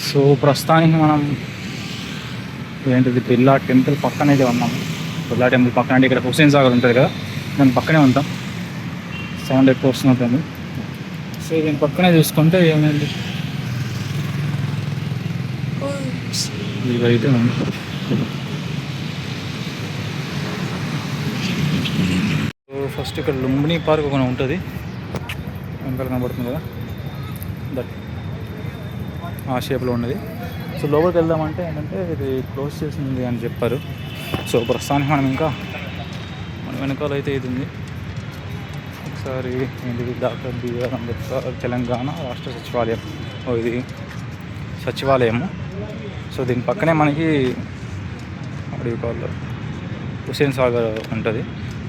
So ప్రస్తుతానికి మనం ఏంటిది బిర్లా టెంపుల్ పక్కనైతే ఉన్నాము. బిర్లా టెంపుల్ పక్కన అంటే ఇక్కడ హుస్సేన్ సాగర్ ఉంటుంది కదా, దాని పక్కనే ఉంటాం. సౌండ్ ఎక్కువ వస్తుంది. సో దీని పక్కనే చూసుకుంటే ఏమైంది ఇవైతే ఉంది. సో ఫస్ట్ ఇక్కడ లుంబిని పార్క్ ఒకటి ఉంటుంది, వెనకాల కనబడుతుంది కదా, దట్ ఆ షేప్లో ఉన్నది. సో లోపలికి వెళ్దామంటే ఏంటంటే ఇది క్లోజ్ చేసింది అని చెప్పారు. సో ప్రస్తుతానికి మనం ఇంకా మన వెనకాల అయితే ఇది ఉంది. ఒకసారి ఏంటిది డాక్టర్ బిఆర్ అంబేద్కర్ తెలంగాణ రాష్ట్ర సచివాలయం, ఇది సచివాలయము. సో దీని పక్కనే మనకి అడిగికాల్లో హుస్సేన్ సాగర్ ఉంటుంది.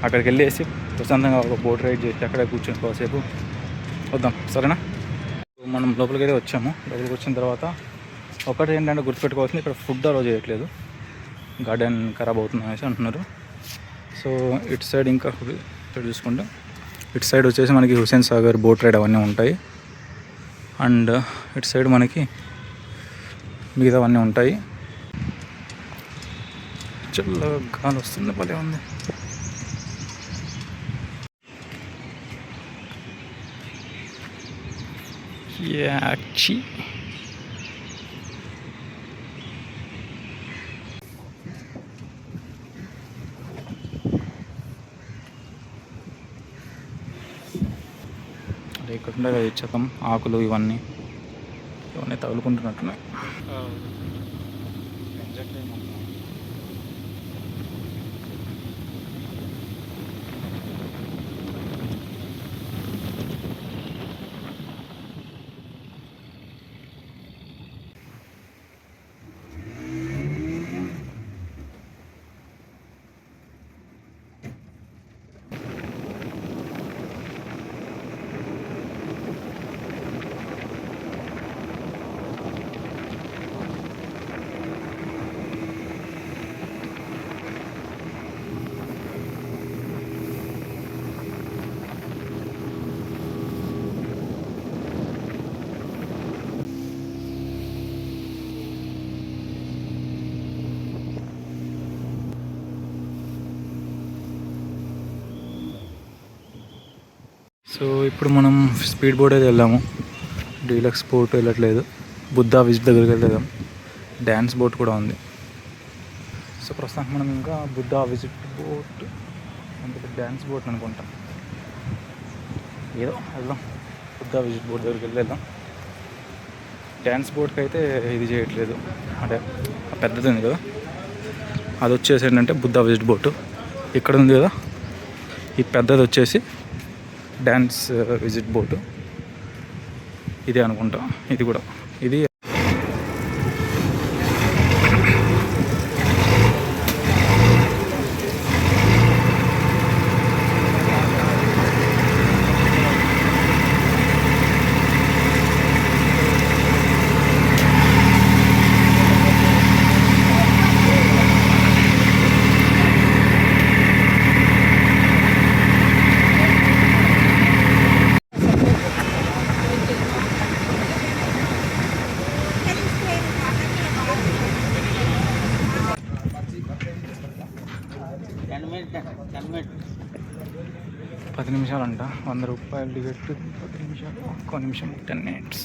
అక్కడికి వెళ్ళేసి ప్రశాంతంగా ఒక బోట్ రైడ్ చేసి అక్కడే కూర్చొని కాసేపు వద్దాం, సరేనా? మనం లోపలికి అయితే వచ్చాము. లోపలికి వచ్చిన తర్వాత ఒకటి ఏంటంటే గుర్తుపెట్టుకోవాల్సింది, ఇక్కడ ఫుడ్ అలో చేయట్లేదు, గార్డెన్ ఖరాబ్ అవుతుంది అనేసి అంటున్నారు. సో ఇటు సైడ్ ఇంకా ఇక్కడ చూసుకుంటే ఇటు సైడ్ వచ్చేసి మనకి హుస్సేన్ సాగర్ బోట్ రైడ్ అవన్నీ ఉంటాయి. అండ్ ఇటు సైడ్ మనకి మిగతావన్నీ ఉంటాయి. చల్లగా గాలి వస్తుంది, భలే ఉంది. యాచి ఇక్కడ ఉండే కదా ఇచ్చకం ఆకులు ఇవన్నీ తగులుకుంటున్నట్టున్నాయి. సో ఇప్పుడు మనం స్పీడ్ బోట్ అయితే వెళ్ళాము. డీలక్స్ బోట్ వెళ్ళట్లేదు, బుద్ధా విజిట్ దగ్గరికి వెళ్ళేదాం. డ్యాన్స్ బోట్ కూడా ఉంది. సో ప్రస్తుతానికి మనం ఇంకా బుద్ధా విజిట్ బోట్ అంటే డ్యాన్స్ బోట్ అనుకుంటాం, ఏదో వెళ్దాం. బుద్ధా విజిట్ బోట్ దగ్గరికి వెళ్దాం. డ్యాన్స్ బోట్కి అయితే ఇది చేయట్లేదు, అంటే పెద్దది ఉంది కదా, అది వచ్చేసి ఏంటంటే బుద్ధా విజిట్ బోటు. ఇక్కడ ఉంది కదా, ఈ పెద్దది వచ్చేసి డ్యాన్స్ విజిట్ బోటు, ఇదే అనుకుంటా. ఇది కూడా ఇది నిమిషాలంట. 100 రూపాయలు టికెట్, 10 నిమిషాలు, ఒక్క నిమిషం 10 minutes.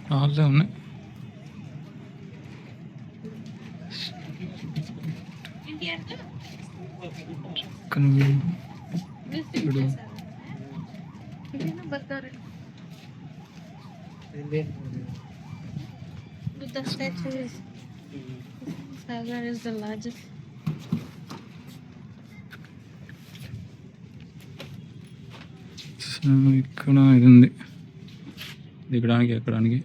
వాళ్ళే ఉన్నాయి. Buddha statue is Sagar is the largest. ఇక్కడ ఇది ఉంది, దిగడానికి ఎక్కడానికి.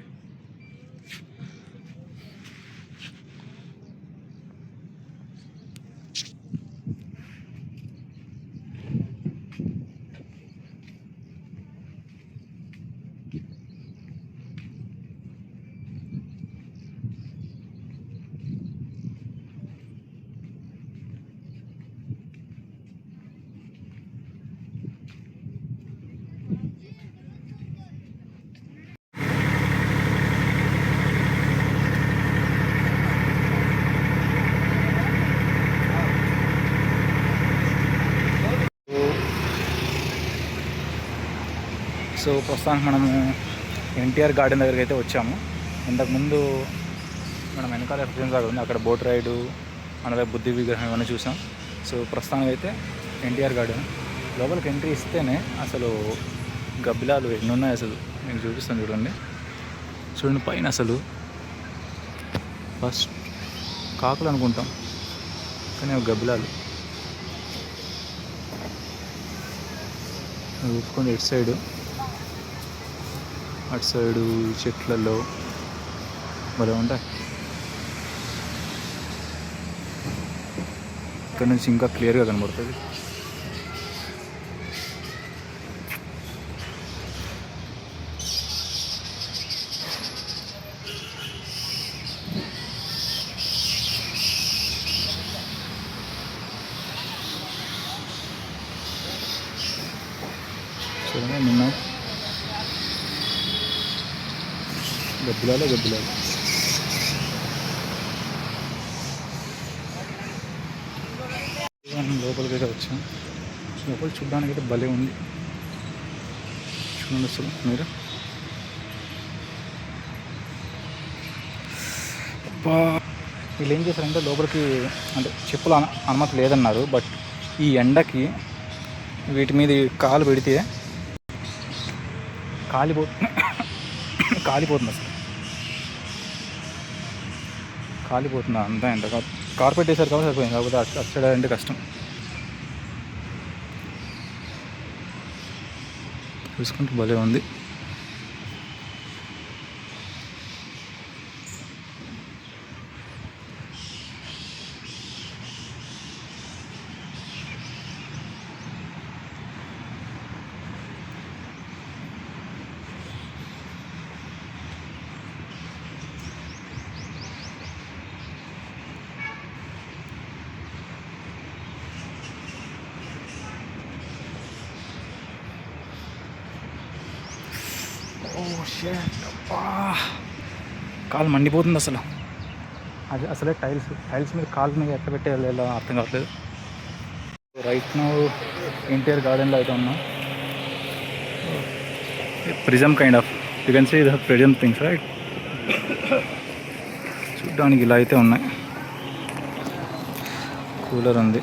సో ప్రస్తుతానికి మనము ఎన్టీఆర్ గార్డెన్ దగ్గరికి అయితే వచ్చాము. ఇంతకుముందు మనం వెనకాల ఫ్రెండ్స్ దగ్గర ఉంది, అక్కడ బోట్ రైడు, అలాగే బుద్ధి విగ్రహం ఇవన్నీ చూసాం. సో ప్రస్తుతానికి అయితే ఎన్టీఆర్ గార్డెన్ లోపలికి ఎంట్రీ ఇస్తేనే అసలు గబ్బిలాలు ఎన్ని ఉన్నాయి అసలు నేను చూపిస్తాను చూడండి. చూడండి పైన అసలు ఫస్ట్ కాకులు అనుకుంటాం కానీ అవి గబ్బిలాలు. చూసుకోండి ఇటు సైడు, అటు సైడు చెట్లలో భలే ఉంటాయి. ఇక్కడ నుంచి ఇంకా క్లియర్గా కనబడుతుంది. చూడండి నిన్న గబ్బిలాలు లోపలికి అయితే వచ్చాం. లోపల చూడడానికి అయితే భలే ఉంది. చూడండి అసలు మీరు వీళ్ళు ఏం చేశారంటే లోపలికి అంటే చెప్పులు అనుమతి లేదన్నారు. బట్ ఈ ఎండకి వీటి మీద కాలు పెడితే కాలిపోతుంది అసలు, కాలిపోతుంది అంతా. ఎంత కార్పెట్ వేసారు కాబట్టి సరిపోయింది, కాకపోతే అచ్చడ అంటే కష్టం. చూసుకుంటే భలే ఉంది. కాలు మండిపోతుంది అసలు. అది అసలే టైల్స్ మీద కాలు మీద ఎట్లా పెట్టేయాలి ఎలా అర్థం కావట్లేదు. రైట్ నౌ ఎన్టీఆర్ గార్డెన్లో అయితే ఉన్నాం. Prism kind of you can see the prism things right. చూడ్డానికి ఇలా అయితే ఉన్నాయి. కూలర్ ఉంది.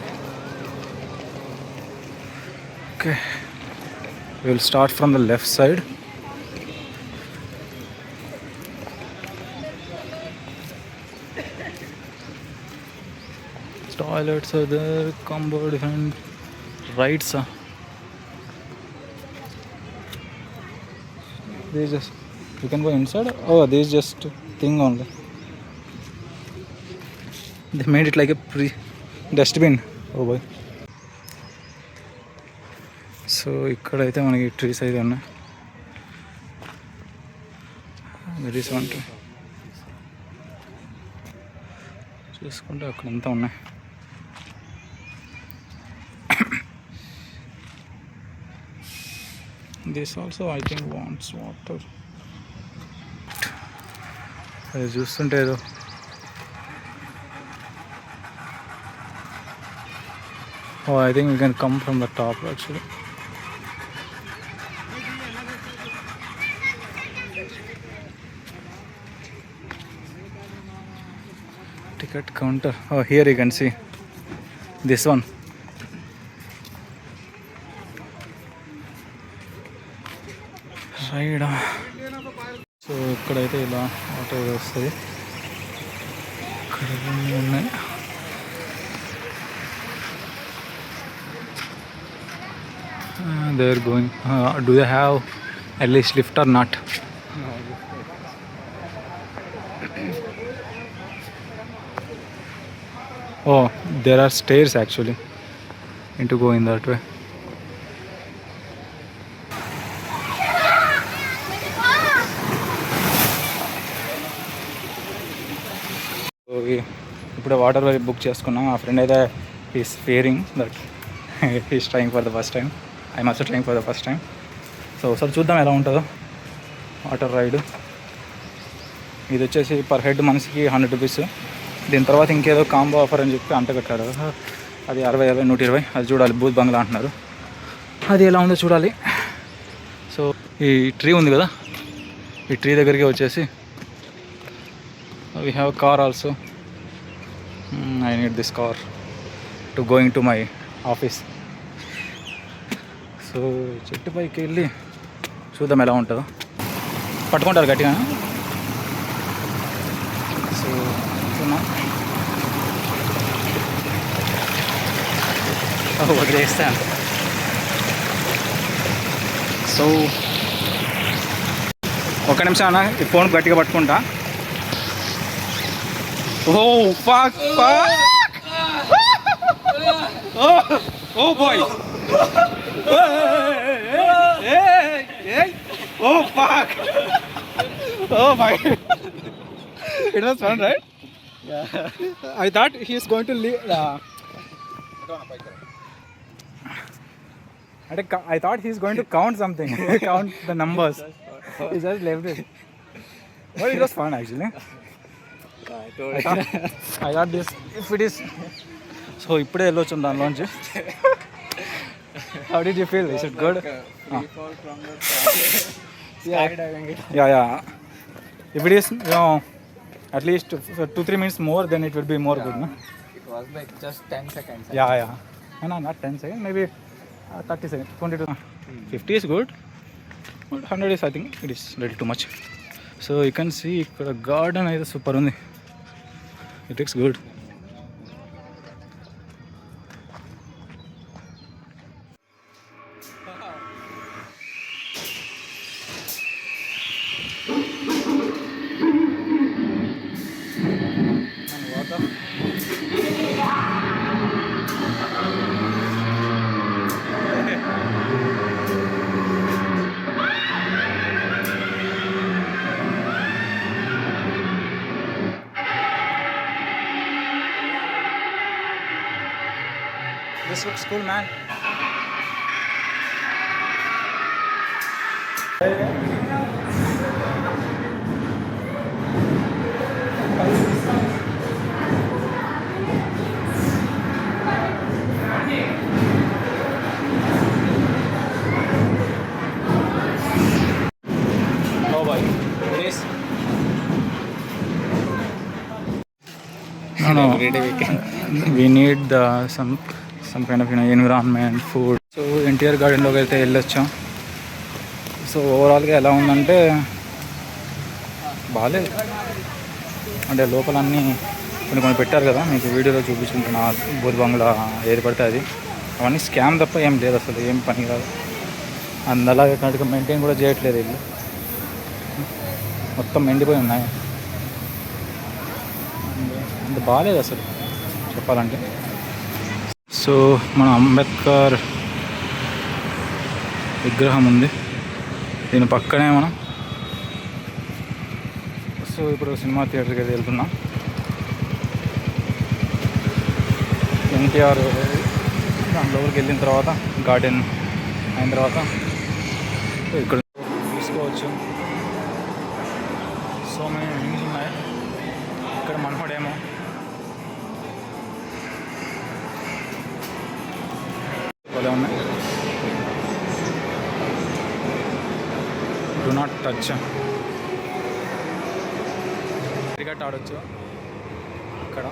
Okay, will start from the left side. Toilets are there, cupboard and rights. They just you can go inside. Oh, this is just thing only. They made it like a dustbin. Oh boy. So ikkadaithe manaki trees aithe unnai. There is one tree. చూసుకుంటే అక్కడంతా ఉన్నాయి. This also I think wants water. అది చూస్తుంటే ఏదో I think we can come from the top actually. Ticket counter. Oh, here you can see this one. Right. So ikkadaithe ila auto vastadi. Ikkada ఉన్నాయి. They are going. Do they have at least lift or not? No. Oh, there are stairs actually into going that way. ఇప్పుడు water book చేసుకున్నాం. మా friend అయితే is Fearing that he's trying for the first time. I must trying for the first time. So ఒకసారి చూద్దాం ఎలా ఉంటుందో water ride. ఇది వచ్చేసి పర్ హెడ్ మనిషికి 100 రూపీస్. దీని తర్వాత ఇంకేదో కాంబో ఆఫర్ అని చెప్పి అంటగట్టాడు. అది 60, 120. అది చూడాలి. బూత్ బంగ్లా అంటున్నారు. అది ఎలా ఉందో చూడాలి. సో ఈ ట్రీ ఉంది కదా, ఈ ట్రీ దగ్గరికి వచ్చేసి we have car also. I need this car to going to my office. So చెట్టు పైకి వెళ్ళి చూద్దాం ఎలా ఉంటుందో. పట్టుకుంటారు గట్టిగా. సో చూస్తున్నాం. వదిలేస్తాను. సో ఒక నిమిషం అన్న, ఈ ఫోన్ గట్టిగా పట్టుకుంటా. Oh fuck fuck. Oh boy. Oh fuck. Oh my. It was fun, right? Yeah. I thought he is going to leave. I thought he is going to count something. Count the numbers. He just left it. But it was fun actually. I thought this, if it is. So ఇప్పుడే వెళ్ళొచ్చు దానిలోంచి. How did you feel? Is it good? Yeah. If it is, at least 2-3 minutes more, then it will be more good, no? It was like just 10 seconds. Yeah. No, not 10 seconds. Maybe 30 seconds. 20 to 50 is good. But 100 is, I think, it is little too much. So you can see ikkada garden is super undi. It looks good. This looks cool, man. Oh boy, please. No. We need some kind of environment, food. So NTR గార్డెన్లోకి అయితే వెళ్ళొచ్చాం. So ఓవరాల్గా ఎలా ఉందంటే బాగాలేదు. అంటే లోపల అన్నీ కొన్ని పెట్టారు కదా, మీకు వీడియోలో చూపించుకుంటున్నా. బూత్ బంగ్లా ఏది పడితే అది, అవన్నీ స్కామ్ తప్ప ఏం లేదు, అసలు ఏం పని కాదు. అలాగే కరెక్ట్గా మెయింటైన్ కూడా చేయట్లేదు వీళ్ళు. మొత్తం ఎండిపోయి ఉన్నాయి. అంత బాగాలేదు అసలు చెప్పాలంటే. సో మన అంబేద్కర్ విగ్రహం ఉంది దీని పక్కనే మనం. సో ఇప్పుడు సినిమా థియేటర్కి అయితే వెళ్తున్నాం. ఎన్టీఆర్ దాని లోపలికి వెళ్ళిన తర్వాత గార్డెన్ అయిన తర్వాత ఇక్కడ చూసుకోవచ్చు. సో మెనీ థింగ్స్ ఉన్నాయి ఇక్కడ. మనోడేమో భలే ఉన్నాయి. Do not touch. క్రికెట్ ఆడొచ్చు ఇక్కడ.